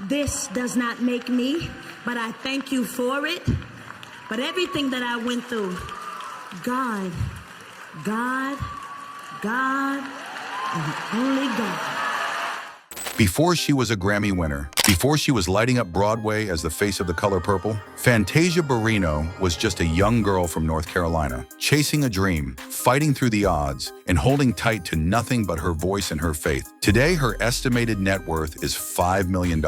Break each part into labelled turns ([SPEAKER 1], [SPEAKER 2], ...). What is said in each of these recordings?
[SPEAKER 1] This does not make me, but I thank you for it. But everything that I went through, God, and only God.
[SPEAKER 2] Before she was a Grammy winner, before she was lighting up Broadway as the face of The Color Purple, Fantasia Barrino was just a young girl from North Carolina, chasing a dream, fighting through the odds, and holding tight to nothing but her voice and her faith. Today, her estimated net worth is $5 million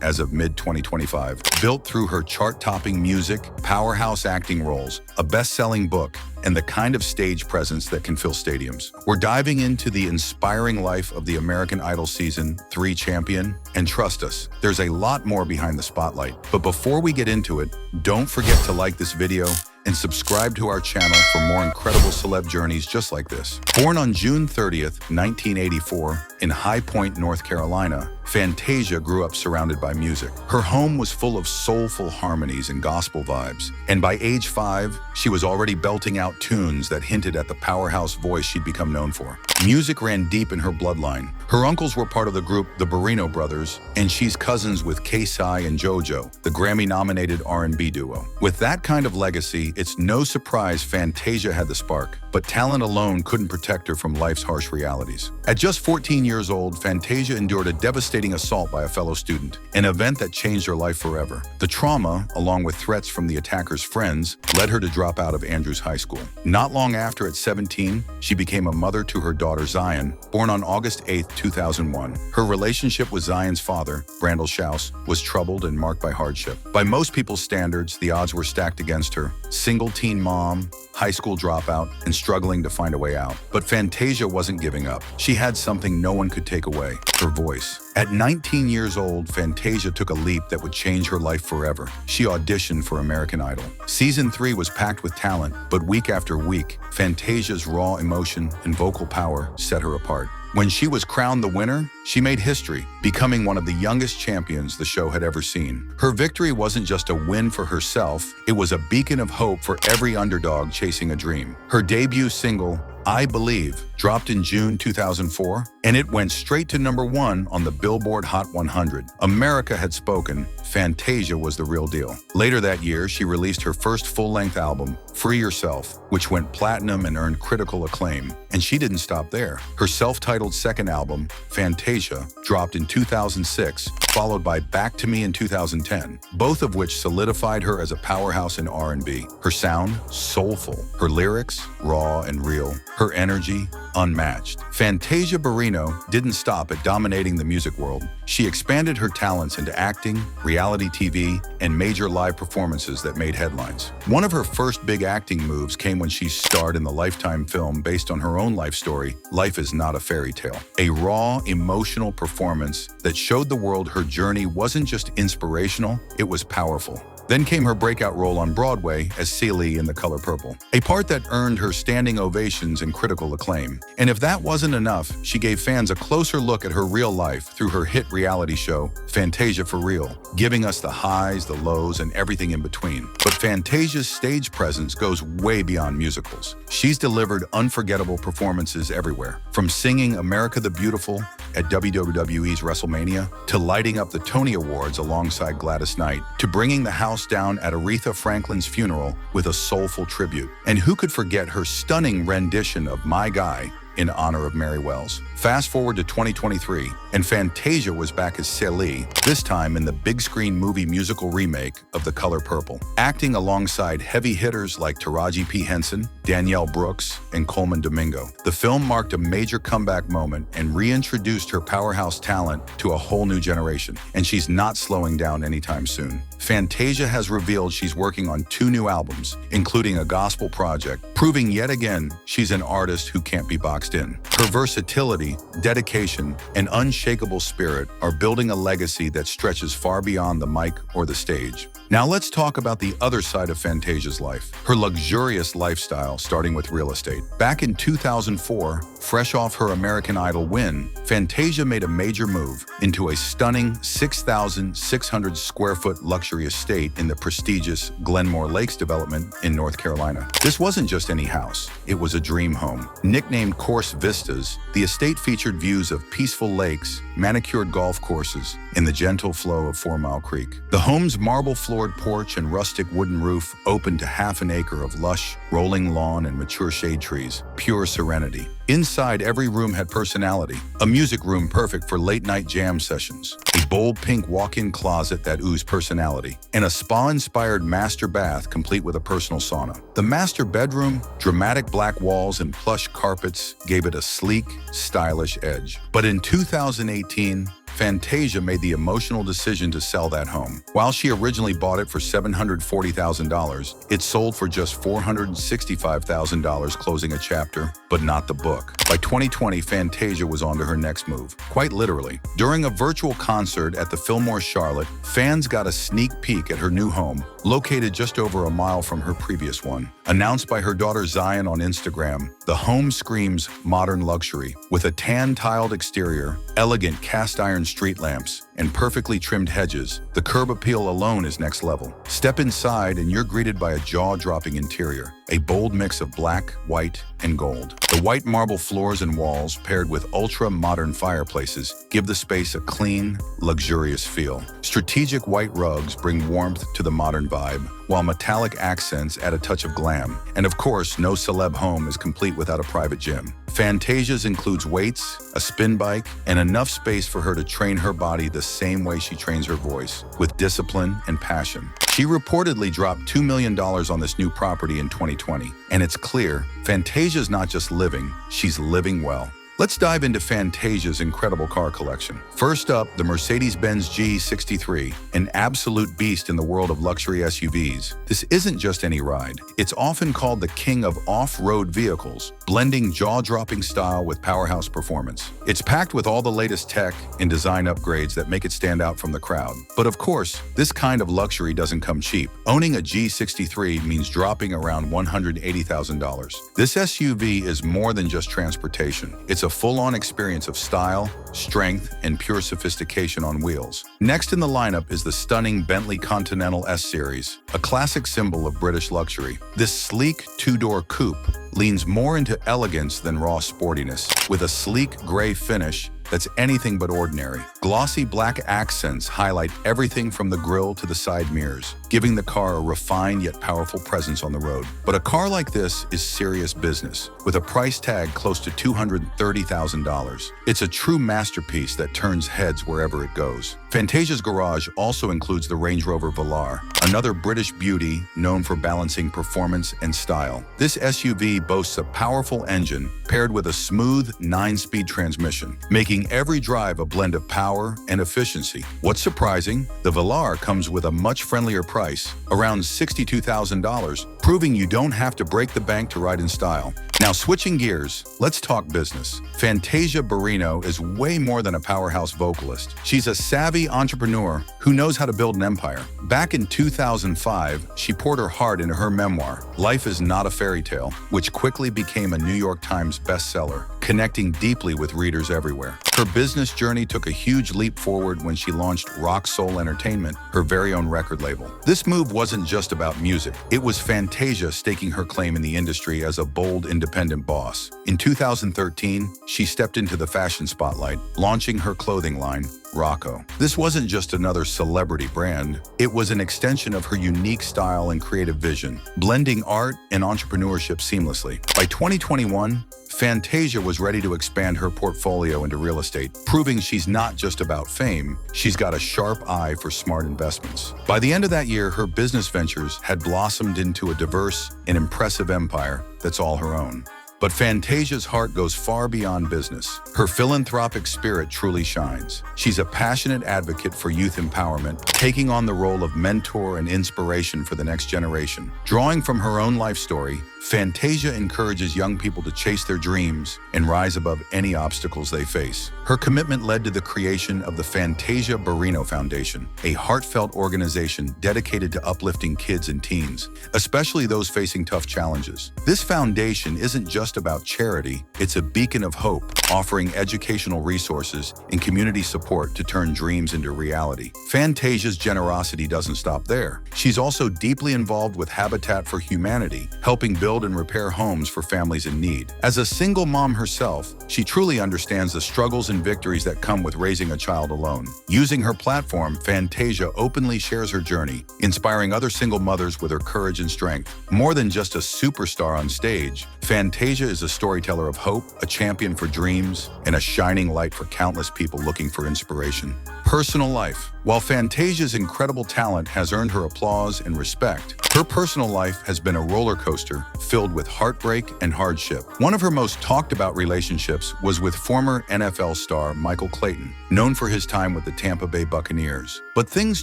[SPEAKER 2] as of mid-2025, built through her chart-topping music, powerhouse acting roles, a best-selling book, and the kind of stage presence that can fill stadiums. We're diving into the inspiring life of the American Idol Season 3 champion, and trust us, there's a lot more behind the spotlight. But before we get into it, don't forget to like this video and subscribe to our channel for more incredible celeb journeys just like this. Born on June 30th, 1984, in High Point, North Carolina, Fantasia grew up surrounded by music. Her home was full of soulful harmonies and gospel vibes, and by age 5, she was already belting out tunes that hinted at the powerhouse voice she'd become known for. Music ran deep in her bloodline. Her uncles were part of the group the Barrino Brothers, and she's cousins with K-Si and JoJo, the Grammy-nominated R&B duo. With that kind of legacy, it's no surprise Fantasia had the spark, but talent alone couldn't protect her from life's harsh realities. At just 14 years old, Fantasia endured a devastating assault by a fellow student, an event that changed her life forever. The trauma, along with threats from the attacker's friends, led her to drop out of Andrews High School. Not long after, at 17, she became a mother to her daughter Zion, born on August 8, 2001. Her relationship with Zion's father, Brandel Schaus, was troubled and marked by hardship. By most people's standards, the odds were stacked against her. Single teen mom, high school dropout, and struggling to find a way out. But Fantasia wasn't giving up. She had something no one could take away: her voice. At 19 years old, Fantasia took a leap that would change her life forever. She auditioned for American Idol. Season 3 was packed with talent, but week after week, Fantasia's raw emotion and vocal power set her apart. When she was crowned the winner, she made history, becoming one of the youngest champions the show had ever seen. Her victory wasn't just a win for herself, it was a beacon of hope for every underdog chasing a dream. Her debut single, I Believe, dropped in June 2004, and it went straight to #1 on the Billboard Hot 100. America had spoken. Fantasia was the real deal. Later that year, she released her first full-length album, Free Yourself, which went platinum and earned critical acclaim. And she didn't stop there. Her self-titled second album, Fantasia, dropped in 2006, followed by Back to Me in 2010, both of which solidified her as a powerhouse in R&B. Her sound, soulful. Her lyrics, raw and real. Her energy, unmatched. Fantasia Barrino didn't stop at dominating the music world. She expanded her talents into acting, reality TV, and major live performances that made headlines. One of her first big acting moves came when she starred in the Lifetime film based on her own life story, Life is Not a Fairy Tale. A raw, emotional performance that showed the world her journey wasn't just inspirational, it was powerful. Then came her breakout role on Broadway as Celie in The Color Purple, a part that earned her standing ovations and critical acclaim. And if that wasn't enough, she gave fans a closer look at her real life through her hit reality show, Fantasia for Real, giving us the highs, the lows, and everything in between. But Fantasia's stage presence goes way beyond musicals. She's delivered unforgettable performances everywhere, from singing America the Beautiful at WWE's WrestleMania, to lighting up the Tony Awards alongside Gladys Knight, to bringing the house down at Aretha Franklin's funeral with a soulful tribute. And who could forget her stunning rendition of My Guy in honor of Mary Wells? Fast forward to 2023, and Fantasia was back as Celie, this time in the big screen movie musical remake of The Color Purple, acting alongside heavy hitters like Taraji P. Henson, Danielle Brooks, and Coleman Domingo. The film marked a major comeback moment and reintroduced her powerhouse talent to a whole new generation, and she's not slowing down anytime soon. Fantasia has revealed she's working on 2 new albums, including a gospel project, proving yet again she's an artist who can't be boxed in. Her versatility, dedication, and unshakable spirit are building a legacy that stretches far beyond the mic or the stage. Now let's talk about the other side of Fantasia's life, her luxurious lifestyle, starting with real estate. Back in 2004, fresh off her American Idol win, Fantasia made a major move into a stunning 6,600 square foot luxury estate in the prestigious Glenmore Lakes development in North Carolina. This wasn't just any house, it was a dream home. Nicknamed Course Vistas, the estate featured views of peaceful lakes lakes, manicured golf courses, and the gentle flow of 4 Mile Creek. The home's marble-floored porch and rustic wooden roof opened to half an acre of lush, rolling lawn and mature shade trees, pure serenity. Inside, every room had personality. A music room perfect for late-night jam sessions, a bold pink walk-in closet that oozed personality, and a spa-inspired master bath complete with a personal sauna. The master bedroom, dramatic black walls and plush carpets gave it a sleek, stylish edge. But in 2018, Fantasia made the emotional decision to sell that home. While she originally bought it for $740,000, it sold for just $465,000, closing a chapter, but not the book. By 2020, Fantasia was on to her next move, quite literally. During a virtual concert at the Fillmore Charlotte, fans got a sneak peek at her new home, located just over a mile from her previous one. Announced by her daughter Zion on Instagram, the home screams modern luxury, with a tan-tiled exterior, elegant cast-iron street lamps, and perfectly trimmed hedges. The curb appeal alone is next level. Step inside and you're greeted by a jaw-dropping interior, a bold mix of black, white, and gold. The white marble floors and walls, paired with ultra-modern fireplaces, give the space a clean, luxurious feel. Strategic white rugs bring warmth to the modern vibe, while metallic accents add a touch of glam. And of course, no celeb home is complete without a private gym. Fantasia's includes weights, a spin bike, and enough space for her to train her body the same way she trains her voice, with discipline and passion. She reportedly dropped $2 million on this new property in 2020, and it's clear Fantasia's not just living, she's living well. Let's dive into Fantasia's incredible car collection. First up, the Mercedes-Benz G63, an absolute beast in the world of luxury SUVs. This isn't just any ride. It's often called the king of off-road vehicles, blending jaw-dropping style with powerhouse performance. It's packed with all the latest tech and design upgrades that make it stand out from the crowd. But of course, this kind of luxury doesn't come cheap. Owning a G63 means dropping around $180,000. This SUV is more than just transportation. It's a full-on experience of style, strength, and pure sophistication on wheels. Next in the lineup is the stunning Bentley Continental S-Series, a classic symbol of British luxury. This sleek two-door coupe leans more into elegance than raw sportiness, with a sleek gray finish that's anything but ordinary. Glossy black accents highlight everything from the grille to the side mirrors, giving the car a refined yet powerful presence on the road. But a car like this is serious business, with a price tag close to $230,000. It's a true masterpiece that turns heads wherever it goes. Fantasia's garage also includes the Range Rover Velar, another British beauty known for balancing performance and style. This SUV boasts a powerful engine paired with a smooth 9-speed transmission, making every drive a blend of power and efficiency. What's surprising, the Velar comes with a much friendlier price, around $62,000, proving you don't have to break the bank to ride in style. Now switching gears, let's talk business. Fantasia Barrino is way more than a powerhouse vocalist. She's a savvy entrepreneur who knows how to build an empire. Back in 2005, she poured her heart into her memoir, Life is Not a Fairy Tale, which quickly became a New York Times bestseller, connecting deeply with readers everywhere. Her business journey took a huge leap forward when she launched Rock Soul Entertainment, her very own record label. This move wasn't just about music. It was Fantasia staking her claim in the industry as a bold, independent boss. In 2013, she stepped into the fashion spotlight, launching her clothing line, Rocco. This wasn't just another celebrity brand, it was an extension of her unique style and creative vision, blending art and entrepreneurship seamlessly. By 2021, Fantasia was ready to expand her portfolio into real estate, proving she's not just about fame, she's got a sharp eye for smart investments. By the end of that year, her business ventures had blossomed into a diverse and impressive empire that's all her own. But Fantasia's heart goes far beyond business. Her philanthropic spirit truly shines. She's a passionate advocate for youth empowerment, taking on the role of mentor and inspiration for the next generation. Drawing from her own life story, Fantasia encourages young people to chase their dreams and rise above any obstacles they face. Her commitment led to the creation of the Fantasia Barrino Foundation, a heartfelt organization dedicated to uplifting kids and teens, especially those facing tough challenges. This foundation isn't just just about charity, it's a beacon of hope, offering educational resources and community support to turn dreams into reality. Fantasia's generosity doesn't stop there. She's also deeply involved with Habitat for Humanity, helping build and repair homes for families in need. As a single mom herself, she truly understands the struggles and victories that come with raising a child alone. Using her platform, Fantasia openly shares her journey, inspiring other single mothers with her courage and strength. More than just a superstar on stage, Fantasia is a storyteller of hope, a champion for dreams, and a shining light for countless people looking for inspiration. Personal life. While Fantasia's incredible talent has earned her applause and respect, her personal life has been a roller coaster filled with heartbreak and hardship. One of her most talked about relationships was with former NFL star Michael Clayton, known for his time with the Tampa Bay Buccaneers. But things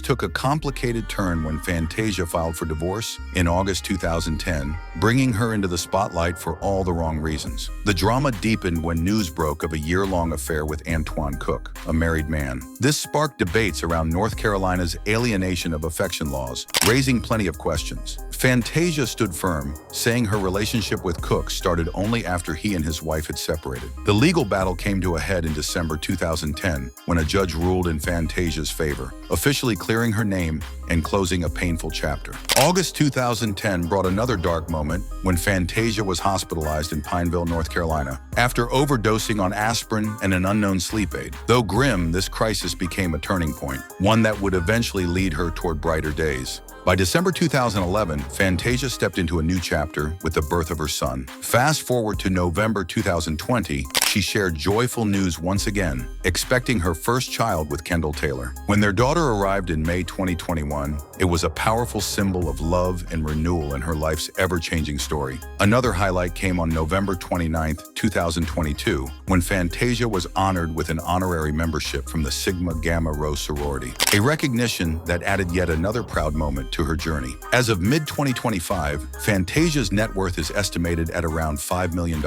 [SPEAKER 2] took a complicated turn when Fantasia filed for divorce in August 2010, bringing her into the spotlight for all the wrong reasons. The drama deepened when news broke of a year-long affair with Antoine Cook, a married man. This sparked debates around North Carolina's alienation of affection laws, raising plenty of questions. Fantasia stood firm, saying her relationship with Cook started only after he and his wife had separated. The legal battle came to a head in December 2010 when a judge ruled in Fantasia's favor, officially clearing her name and closing a painful chapter. August 2010 brought another dark moment when Fantasia was hospitalized in Pineville, North Carolina, after overdosing on aspirin and an unknown sleep aid. Though grim, this crisis became a turning point, one that would eventually lead her toward brighter days. By December 2011, Fantasia stepped into a new chapter with the birth of her son. Fast forward to November 2020, she shared joyful news once again, expecting her first child with Kendall Taylor. When their daughter arrived in May 2021, it was a powerful symbol of love and renewal in her life's ever-changing story. Another highlight came on November 29, 2022, when Fantasia was honored with an honorary membership from the Sigma Gamma Rho sorority, a recognition that added yet another proud moment to her journey. As of mid-2025, Fantasia's net worth is estimated at around $5 million,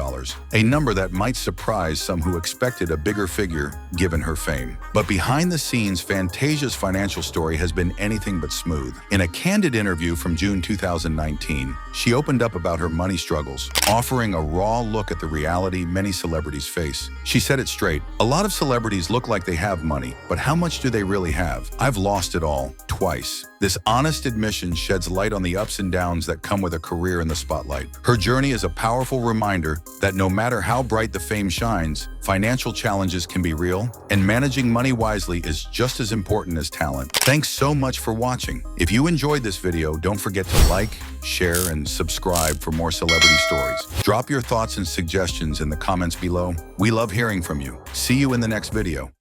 [SPEAKER 2] a number that might surprise some who expected a bigger figure given her fame. But behind the scenes, Fantasia's financial story has been anything but smooth. In a candid interview from June 2019, she opened up about her money struggles, offering a raw look at the reality many celebrities face. She said it straight: "A lot of celebrities look like they have money, but how much do they really have? I've lost it all, twice." This honest admission sheds light on the ups and downs that come with a career in the spotlight. Her journey is a powerful reminder that no matter how bright the fame shines, financial challenges can be real, and managing money wisely is just as important as talent. Thanks so much for watching. If you enjoyed this video, don't forget to like, share, and subscribe for more celebrity stories. Drop your thoughts and suggestions in the comments below. We love hearing from you. See you in the next video.